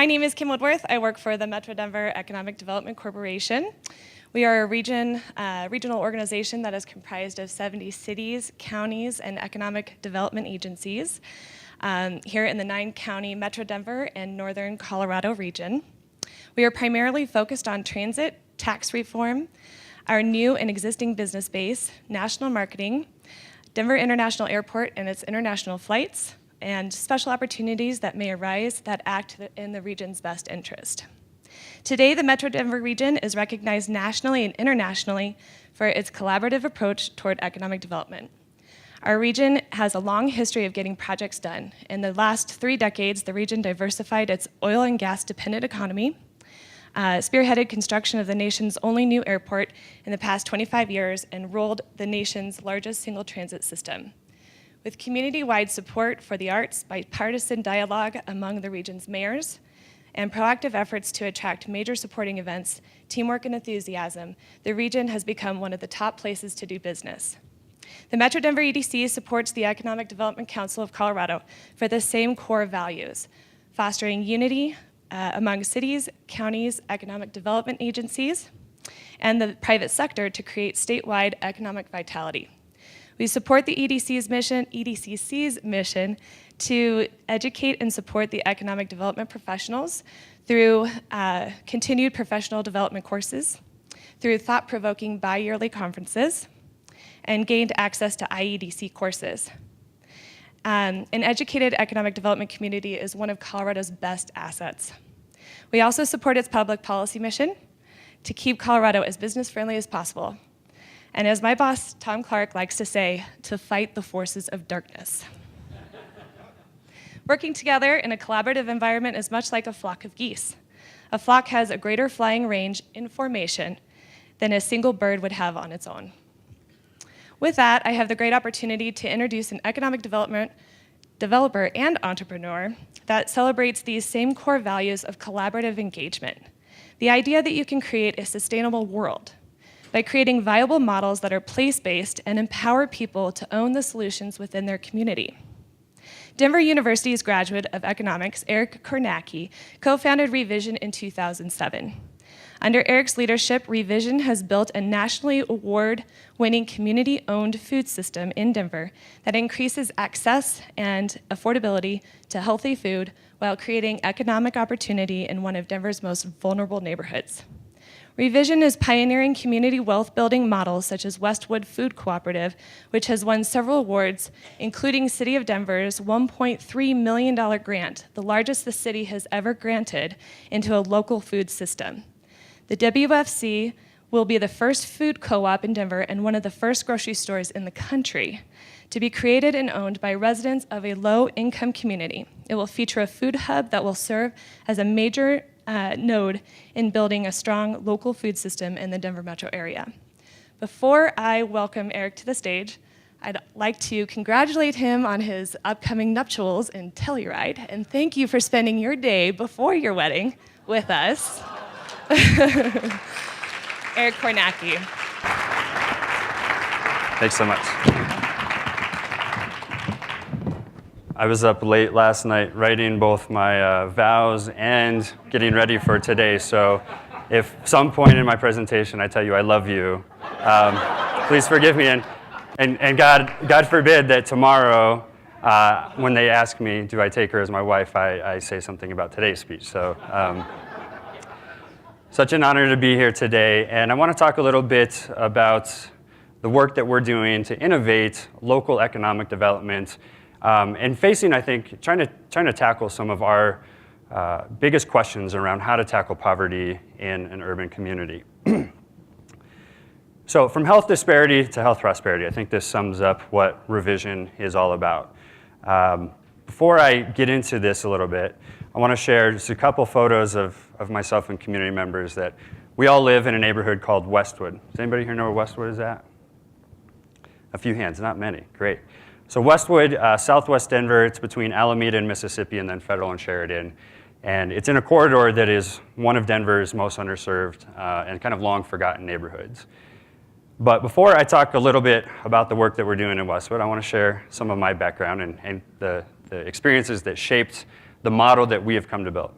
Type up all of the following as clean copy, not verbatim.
My name is Kim Woodworth. I work for the Metro Denver Economic Development Corporation. We are a regional organization that is comprised of 70 cities, counties, and economic development agencies here in the 9-county Metro Denver and Northern Colorado region. We are primarily focused on transit, tax reform, our new and existing business base, national marketing, Denver International Airport and its international flights, and special opportunities that may arise that act in the region's best interest. Today, the Metro Denver region is recognized nationally and internationally for its collaborative approach toward economic development. Our region has a long history of getting projects done. In the last 3 decades, the region diversified its oil and gas dependent economy, spearheaded construction of the nation's only new airport in the past 25 years, and rolled the nation's largest single transit system. With community-wide support for the arts, bipartisan dialogue among the region's mayors, and proactive efforts to attract major supporting events, teamwork and enthusiasm, the region has become one of the top places to do business. The Metro Denver EDC supports the Economic Development Council of Colorado for the same core values, fostering unity among cities, counties, economic development agencies, and the private sector to create statewide economic vitality. We support the EDCC's mission to educate and support the economic development professionals through continued professional development courses, through thought-provoking bi-yearly conferences, and gained access to IEDC courses. An educated economic development community is one of Colorado's best assets. We also support its public policy mission to keep Colorado as business-friendly as possible. And as my boss, Tom Clark, likes to say, to fight the forces of darkness. Working together in a collaborative environment is much like a flock of geese. A flock has a greater flying range in formation than a single bird would have on its own. With that, I have the great opportunity to introduce an economic developer and entrepreneur that celebrates these same core values of collaborative engagement. The idea that you can create a sustainable world by creating viable models that are place-based and empower people to own the solutions within their community. Denver University's graduate of economics, Eric Kornacki, co-founded Revision in 2007. Under Eric's leadership, Revision has built a nationally award-winning community-owned food system in Denver that increases access and affordability to healthy food while creating economic opportunity in one of Denver's most vulnerable neighborhoods. Revision is pioneering community wealth-building models such as Westwood Food Cooperative, which has won several awards, including City of Denver's $1.3 million grant, the largest the city has ever granted into a local food system. The WFC will be the first food co-op in Denver and one of the first grocery stores in the country to be created and owned by residents of a low-income community. It will feature a food hub that will serve as a major node in building a strong local food system in the Denver metro area. Before I welcome Eric to the stage, I'd like to congratulate him on his upcoming nuptials in Telluride, and thank you for spending your day before your wedding with us. Eric Kornacki. Thanks so much. I was up late last night writing both my vows and getting ready for today, so if some point in my presentation I tell you I love you, please forgive me, and God forbid that tomorrow when they ask me, do I take her as my wife, I say something about today's speech. So such an honor to be here today, and I want to talk a little bit about the work that we're doing to innovate local economic development and facing, I think, trying to tackle some of our biggest questions around how to tackle poverty in an urban community. So from health disparity to health prosperity, I think this sums up what Revision is all about. Before I get into this a little bit, I want to share just a couple photos of myself and community members that we all live in a neighborhood called Westwood. Does anybody here know where Westwood is at? A few hands, not many, great. So Westwood, southwest Denver, it's between Alameda and Mississippi and then Federal and Sheridan. And it's in a corridor that is one of Denver's most underserved and kind of long forgotten neighborhoods. But before I talk a little bit about the work that we're doing in Westwood, I want to share some of my background and the experiences that shaped the model that we have come to build.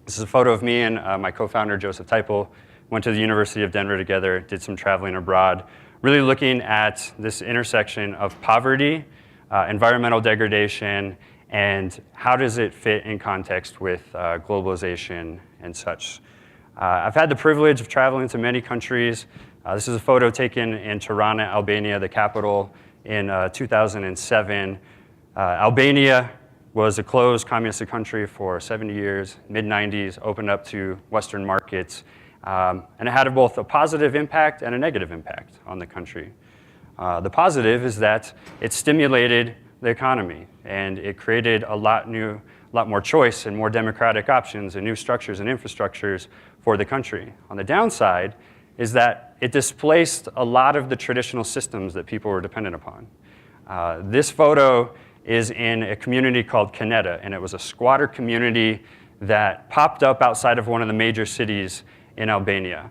This is a photo of me and my co-founder, Joseph Teipel. Went to the University of Denver together, did some traveling abroad, really looking at this intersection of poverty, environmental degradation, and how does it fit in context with globalization and such. I've had the privilege of traveling to many countries. This is a photo taken in Tirana, Albania, the capital, in 2007. Albania was a closed communist country for 70 years, mid-90s, opened up to Western markets, and it had both a positive impact and a negative impact on the country. The positive is that it stimulated the economy, and it created a lot more choice and more democratic options and new structures and infrastructures for the country. On the downside is that it displaced a lot of the traditional systems that people were dependent upon. This photo is in a community called Kaneta, and it was a squatter community that popped up outside of one of the major cities in Albania.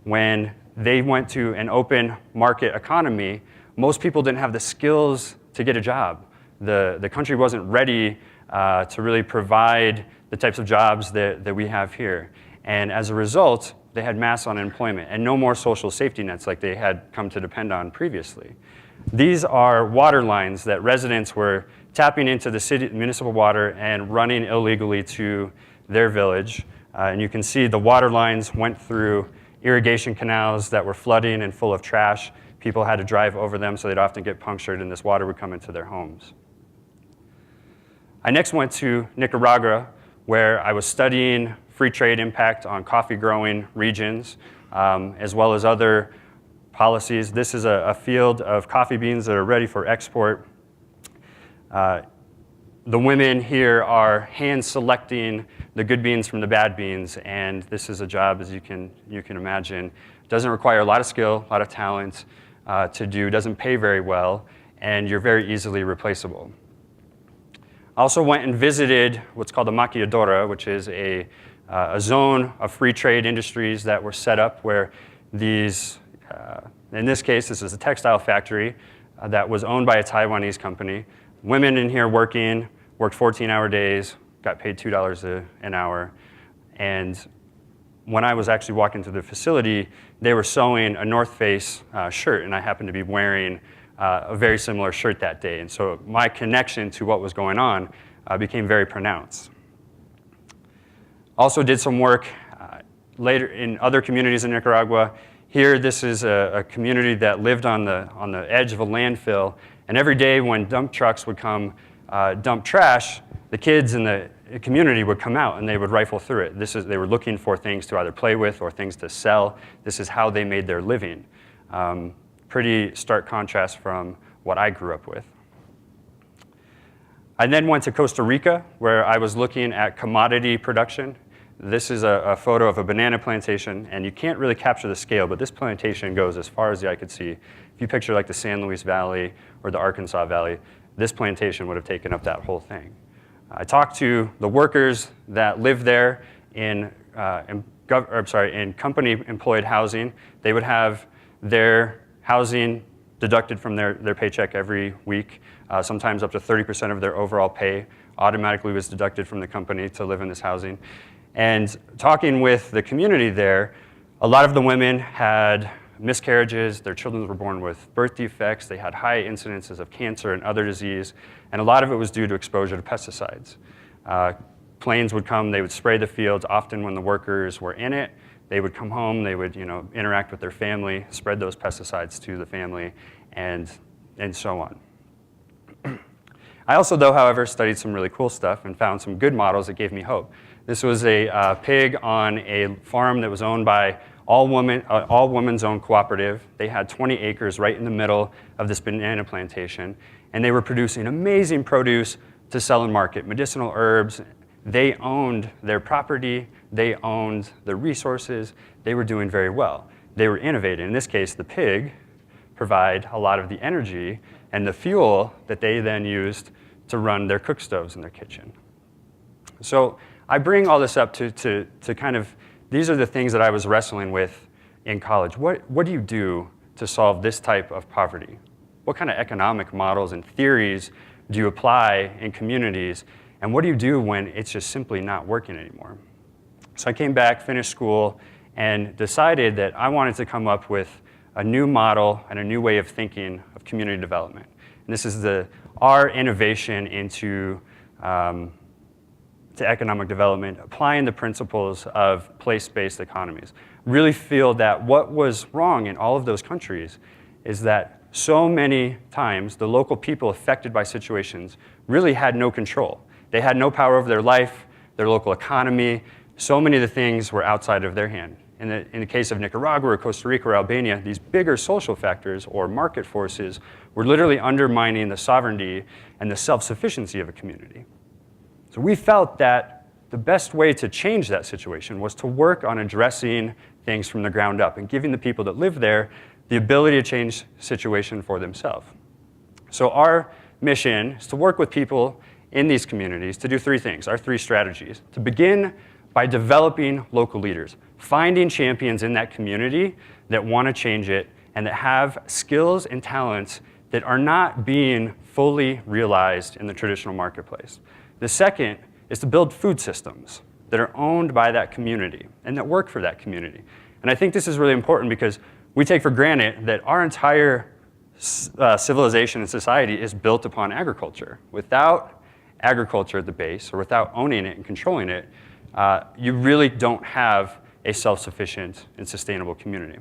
When they went to an open market economy, most people didn't have the skills to get a job. The country wasn't ready to really provide the types of jobs that we have here. And as a result, they had mass unemployment and no more social safety nets like they had come to depend on previously. These are water lines that residents were tapping into the city municipal water and running illegally to their village. And you can see the water lines went through irrigation canals that were flooding and full of trash. People had to drive over them, so they'd often get punctured, and this water would come into their homes. I next went to Nicaragua, where I was studying free trade impact on coffee growing regions, as well as other policies. This is a field of coffee beans that are ready for export. The women here are hand selecting the good beans from the bad beans, and this is a job, as you can imagine. Doesn't require a lot of skill, a lot of talent to do, doesn't pay very well, and you're very easily replaceable. I also went and visited what's called the Maquiladora, which is a zone of free trade industries that were set up where these, in this case, this is a textile factory that was owned by a Taiwanese company. Women in here worked 14-hour days, got paid $2 an hour. And when I was actually walking through the facility, they were sewing a North Face shirt, and I happened to be wearing a very similar shirt that day. And so my connection to what was going on became very pronounced. Also did some work later in other communities in Nicaragua. Here, this is a community that lived on the edge of a landfill, and every day when dump trucks would come dump trash, the kids in the community would come out and they would rifle through it. They were looking for things to either play with or things to sell. This is how they made their living. Pretty stark contrast from what I grew up with. I then went to Costa Rica, where I was looking at commodity production. This is a photo of a banana plantation, and you can't really capture the scale, but this plantation goes as far as the eye could see. If you picture like the San Luis Valley or the Arkansas Valley, this plantation would have taken up that whole thing. I talked to the workers that lived there in company-employed housing. They would have their housing deducted from their paycheck every week. Sometimes up to 30% of their overall pay automatically was deducted from the company to live in this housing. And talking with the community there, a lot of the women had miscarriages, their children were born with birth defects, they had high incidences of cancer and other disease, and a lot of it was due to exposure to pesticides. Planes would come, they would spray the fields. Often when the workers were in it, they would come home, they would interact with their family, spread those pesticides to the family, and so on. I also, though, however, studied some really cool stuff and found some good models that gave me hope. This was a pig on a farm that was owned by all women's owned cooperative. They had 20 acres right in the middle of this banana plantation, and they were producing amazing produce to sell and market, medicinal herbs. They owned their property, they owned the resources, they were doing very well. They were innovating. In this case, the pig provide a lot of the energy and the fuel that they then used to run their cook stoves in their kitchen. So I bring all this up to kind of, these are the things that I was wrestling with in college. What do you do to solve this type of poverty? What kind of economic models and theories do you apply in communities? And what do you do when it's just simply not working anymore? So I came back, finished school, and decided that I wanted to come up with a new model and a new way of thinking of community development. And this is our innovation into to economic development, applying the principles of place-based economies. Really feel that what was wrong in all of those countries is that so many times the local people affected by situations really had no control. They had no power over their life, their local economy. So many of the things were outside of their hand. In the case of Nicaragua or Costa Rica or Albania, these bigger social factors or market forces were literally undermining the sovereignty and the self-sufficiency of a community. So we felt that the best way to change that situation was to work on addressing things from the ground up and giving the people that live there the ability to change the situation for themselves. So our mission is to work with people in these communities to do three things, our three strategies. To begin by developing local leaders, finding champions in that community that want to change it and that have skills and talents that are not being fully realized in the traditional marketplace. The second is to build food systems that are owned by that community and that work for that community. And I think this is really important because we take for granted that our entire civilization and society is built upon agriculture. Without agriculture at the base, or without owning it and controlling it, you really don't have a self-sufficient and sustainable community.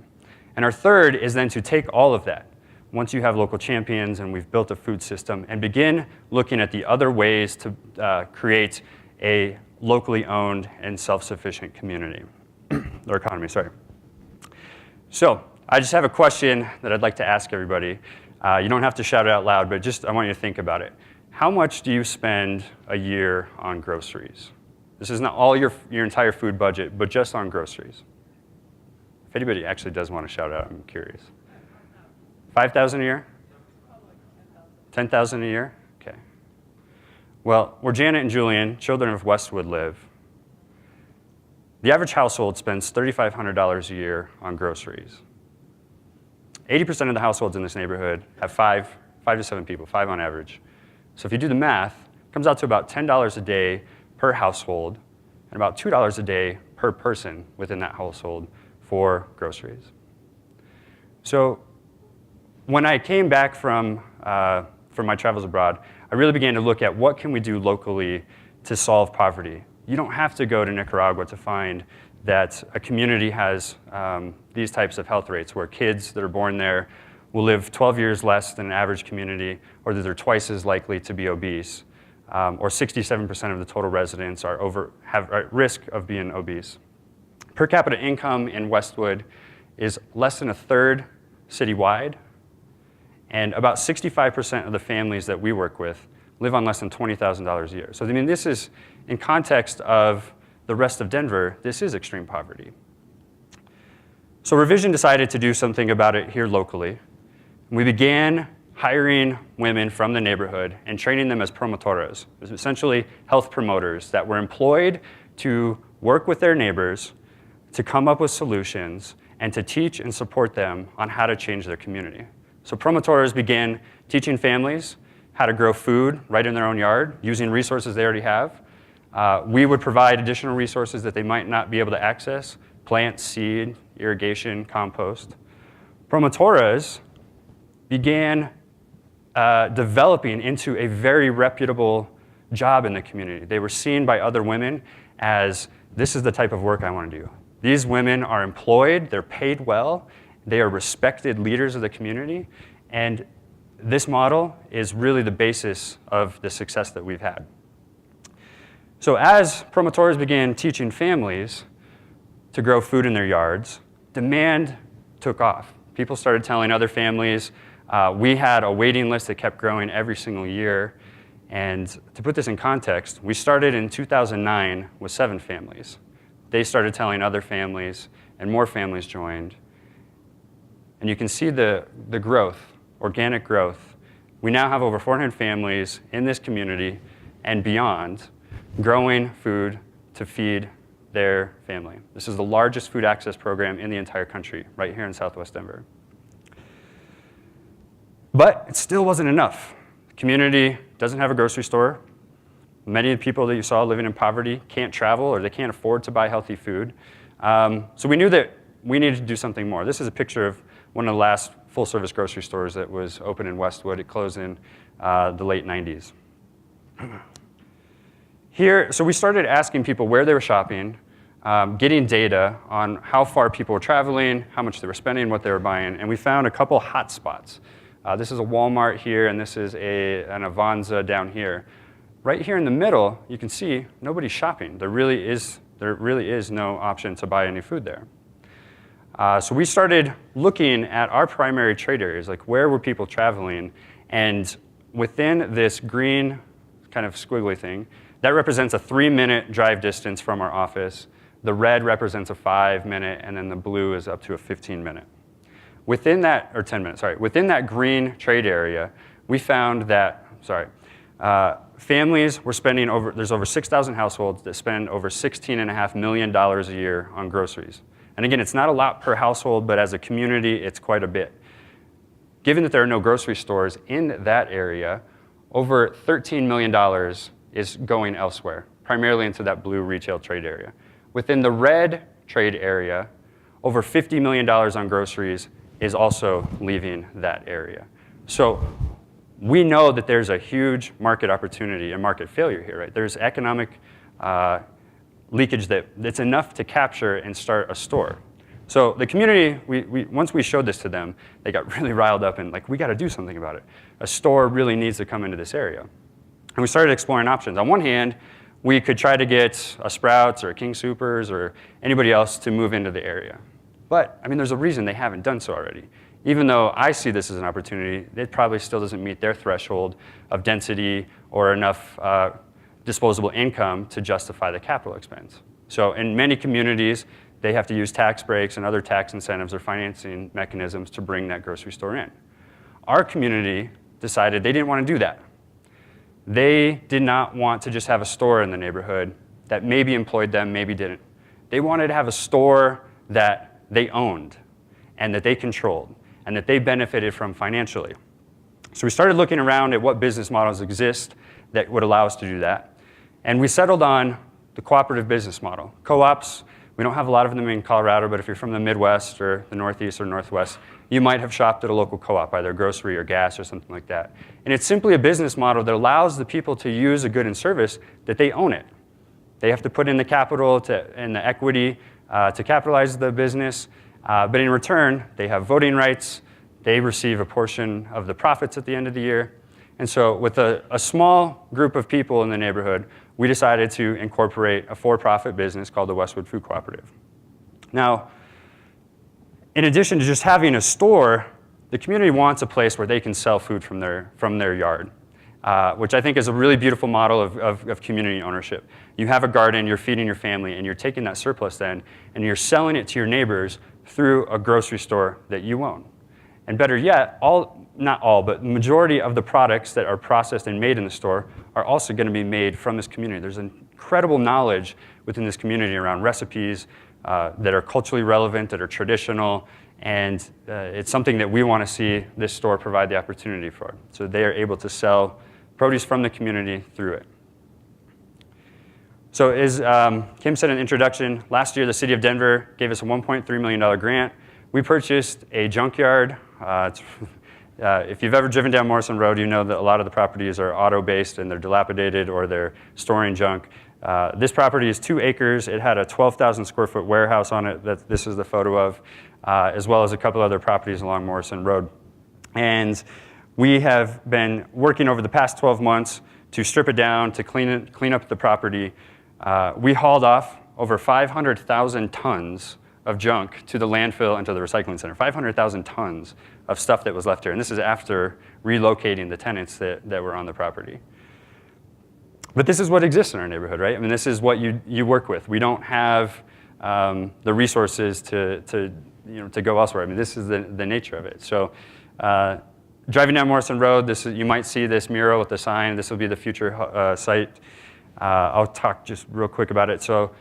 And our third is then to take all of that, once you have local champions and we've built a food system, and begin looking at the other ways to create a locally owned and self-sufficient community, or economy, sorry. So I just have a question that I'd like to ask everybody. You don't have to shout it out loud, but just I want you to think about it. How much do you spend a year on groceries? This is not all your entire food budget, but just on groceries. If anybody actually does want to shout out, I'm curious. 5,000 a year? 10,000 a year? Okay. Well, where Janet and Julian, children of Westwood, live, the average household spends $3,500 a year on groceries. 80% of the households in this neighborhood have five to seven people, 5 on average. So if you do the math, it comes out to about $10 a day per household and about $2 a day per person within that household for groceries. So when I came back from my travels abroad, I really began to look at what can we do locally to solve poverty. You don't have to go to Nicaragua to find that a community has these types of health rates where kids that are born there will live 12 years less than an average community, or that they're twice as likely to be obese, or 67% of the total residents have at risk of being obese. Per capita income in Westwood is less than a third citywide, and about 65% of the families that we work with live on less than $20,000 a year. So I mean, this is, in context of the rest of Denver, this is extreme poverty. So Revision decided to do something about it here locally. We began hiring women from the neighborhood and training them as promotoras, essentially health promoters that were employed to work with their neighbors, to come up with solutions, and to teach and support them on how to change their community. So promotoras began teaching families how to grow food right in their own yard using resources they already have. We would provide additional resources that they might not be able to access: plant, seed, irrigation, compost. Promotoras began developing into a very reputable job in the community. They were seen by other women as, this is the type of work I want to do. These women are employed, they're paid well, they are respected leaders of the community, and this model is really the basis of the success that we've had. So as promotoras began teaching families to grow food in their yards, demand took off. People started telling other families. We had a waiting list that kept growing every single year. And to put this in context, we started in 2009 with 7 families. They started telling other families, and more families joined. And you can see the growth, organic growth. We now have over 400 families in this community and beyond growing food to feed their family. This is the largest food access program in the entire country, right here in Southwest Denver. But it still wasn't enough. The community doesn't have a grocery store. Many of the people that you saw living in poverty can't travel or they can't afford to buy healthy food. So we knew that we needed to do something more. This is a picture of one of the last full-service grocery stores that was open in Westwood. It closed in the late 90s. Here, so we started asking people where they were shopping, getting data on how far people were traveling, how much they were spending, what they were buying, and we found a couple hot spots. This is a Walmart here, and this is an Avanza down here. Right here in the middle, you can see nobody's shopping. There really is no option to buy any food there. So we started looking at our primary trade areas, like where were people traveling, and within this green kind of squiggly thing, that represents a 3-minute drive distance from our office. The red represents a 5-minute, and then the blue is up to a 15-minute. Within that, or 10 minutes, sorry, within that green trade area, we found that, families were spending there's over 6,000 households that spend over $16.5 million a year on groceries. And again, it's not a lot per household, but as a community, it's quite a bit. Given that there are no grocery stores in that area, over $13 million is going elsewhere, primarily into that blue retail trade area. Within the red trade area, over $50 million on groceries is also leaving that area. So we know that there's a huge market opportunity and market failure here, right? There's economic leakage that's enough to capture and start a store. So the community, once we showed this to them, they got really riled up and like, we got to do something about it. A store really needs to come into this area. And we started exploring options. On one hand, we could try to get a Sprouts or a King Soopers or anybody else to move into the area. But, I mean, there's a reason they haven't done so already. Even though I see this as an opportunity, it probably still doesn't meet their threshold of density or enough disposable income to justify the capital expense. So in many communities, they have to use tax breaks and other tax incentives or financing mechanisms to bring that grocery store in. Our community decided they didn't want to do that. They did not want to just have a store in the neighborhood that maybe employed them, maybe didn't. They wanted to have a store that they owned and that they controlled and that they benefited from financially. So we started looking around at what business models exist that would allow us to do that. And we settled on the cooperative business model. Co-ops, we don't have a lot of them in Colorado, but if you're from the Midwest or the Northeast or Northwest, you might have shopped at a local co-op, either grocery or gas or something like that. And it's simply a business model that allows the people to use a good and service that they own it. They have to put in the capital and the equity to capitalize the business, but in return, they have voting rights. They receive a portion of the profits at the end of the year. And so with a small group of people in the neighborhood, we decided to incorporate a for-profit business called the Westwood Food Cooperative. Now, in addition to just having a store, the community wants a place where they can sell food from their yard, which I think is a really beautiful model of community ownership. You have a garden, you're feeding your family, and you're taking that surplus then, and you're selling it to your neighbors through a grocery store that you own. And better yet, not all, but the majority of the products that are processed and made in the store are also going to be made from this community. There's incredible knowledge within this community around recipes that are culturally relevant, that are traditional, and it's something that we want to see this store provide the opportunity for. So they are able to sell produce from the community through it. So as Kim said in the introduction, last year the city of Denver gave us a $1.3 million grant. We purchased a junkyard. If you've ever driven down Morrison Road, you know that a lot of the properties are auto-based and they're dilapidated or they're storing junk. This property is 2 acres. It had a 12,000 square foot warehouse on it that this is the photo of, as well as a couple other properties along Morrison Road. And we have been working over the past 12 months to strip it down, to clean up the property. We hauled off over 500,000 tons of junk to the landfill and to the recycling center. 500,000 tons of stuff that was left here. And this is after relocating the tenants that were on the property. But this is what exists in our neighborhood, right? I mean, this is what you work with. We don't have the resources to go elsewhere. I mean, this is the nature of it. So driving down Morrison Road, you might see this mural with the sign. This will be the future site. I'll talk just real quick about it. So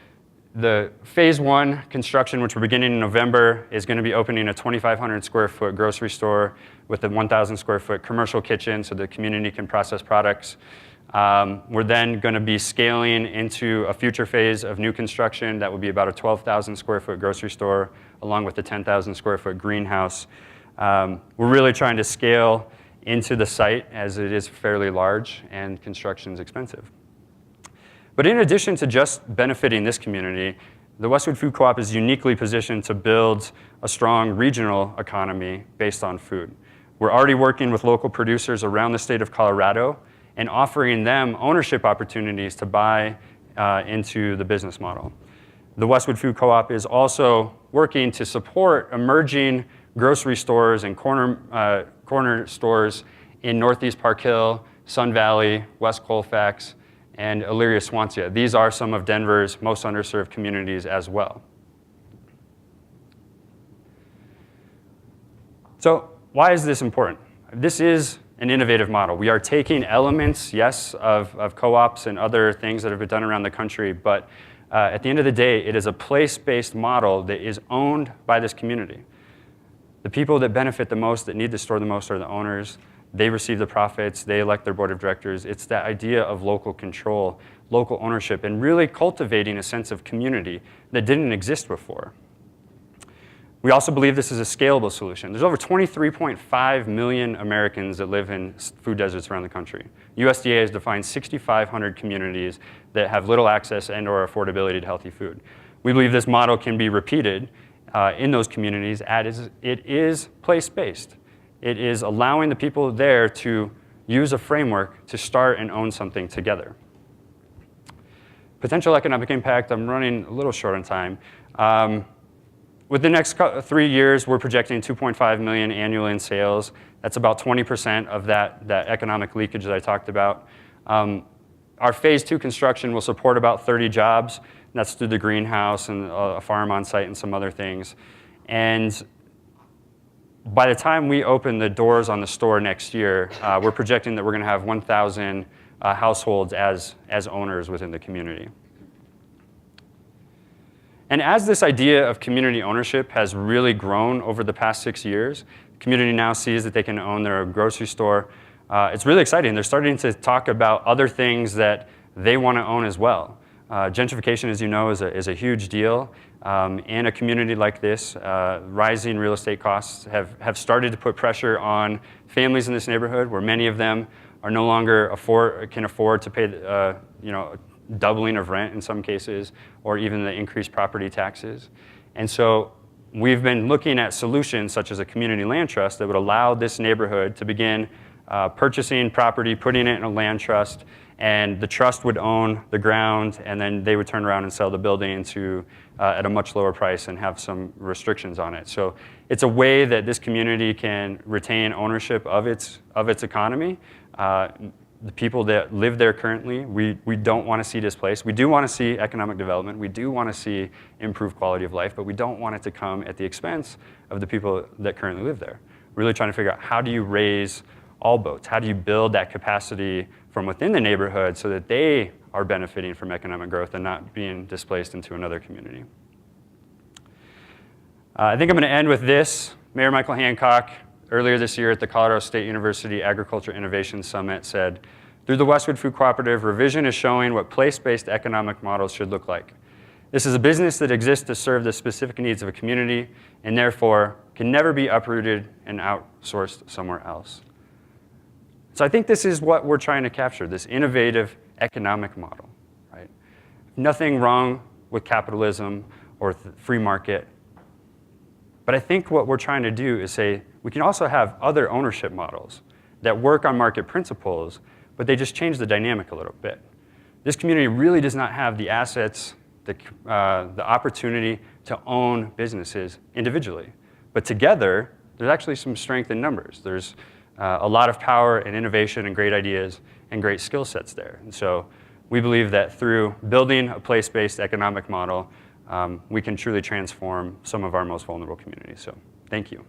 the phase 1 construction, which we're beginning in November, is going to be opening a 2,500 square foot grocery store with a 1,000 square foot commercial kitchen so the community can process products. We're then going to be scaling into a future phase of new construction that will be about a 12,000 square foot grocery store, along with a 10,000 square foot greenhouse. We're really trying to scale into the site as it is fairly large and construction is expensive. But in addition to just benefiting this community, the Westwood Food Co-op is uniquely positioned to build a strong regional economy based on food. We're already working with local producers around the state of Colorado and offering them ownership opportunities to buy into the business model. The Westwood Food Co-op is also working to support emerging grocery stores and corner stores in Northeast Park Hill, Sun Valley, West Colfax, and Elyria-Swansea. These are some of Denver's most underserved communities as well. So why is this important? This is an innovative model. We are taking elements, yes, of co-ops and other things that have been done around the country, but at the end of the day, it is a place-based model that is owned by this community. The people that benefit the most, that need the store the most, are the owners. They receive the profits. They elect their board of directors. It's that idea of local control, local ownership, and really cultivating a sense of community that didn't exist before. We also believe this is a scalable solution. There's over 23.5 million Americans that live in food deserts around the country. USDA has defined 6,500 communities that have little access and/or affordability to healthy food. We believe this model can be repeated in those communities as it is place-based. It is allowing the people there to use a framework to start and own something together. Potential economic impact, I'm running a little short on time. With the next 3 years, we're projecting 2.5 million annual in sales. That's about 20% of that economic leakage that I talked about. Our phase 2 construction will support about 30 jobs. That's through the greenhouse and a farm on site and some other things. And by the time we open the doors on the store next year, we're projecting that we're going to have 1,000 households as owners within the community. And as this idea of community ownership has really grown over the past 6 years, the community now sees that they can own their grocery store. It's really exciting. They're starting to talk about other things that they want to own as well. Gentrification, as you know, is a huge deal. In a community like this, rising real estate costs have started to put pressure on families in this neighborhood, where many of them are no longer can afford to pay doubling of rent in some cases, or even the increased property taxes. And so we've been looking at solutions such as a community land trust that would allow this neighborhood to begin purchasing property, putting it in a land trust, and the trust would own the ground, and then they would turn around and sell the building at a much lower price and have some restrictions on it. So it's a way that this community can retain ownership of its economy. The people that live there currently, we don't want to see displaced. We do want to see economic development. We do want to see improved quality of life, but we don't want it to come at the expense of the people that currently live there. We're really trying to figure out, how do you raise all boats? How do you build that capacity from within the neighborhood so that they are benefiting from economic growth and not being displaced into another community? I think I'm going to end with this. Mayor Michael Hancock, earlier this year at the Colorado State University Agriculture Innovation Summit, said, "Through the Westwood Food Cooperative, revision is showing what place-based economic models should look like. This is a business that exists to serve the specific needs of a community and therefore can never be uprooted and outsourced somewhere else." So I think this is what we're trying to capture, this innovative economic model, right? Nothing wrong with capitalism or free market. But I think what we're trying to do is say, we can also have other ownership models that work on market principles, but they just change the dynamic a little bit. This community really does not have the assets, the opportunity to own businesses individually. But together, there's actually some strength in numbers. There's a lot of power and innovation and great ideas and great skill sets there. And so we believe that through building a place-based economic model, we can truly transform some of our most vulnerable communities. So thank you.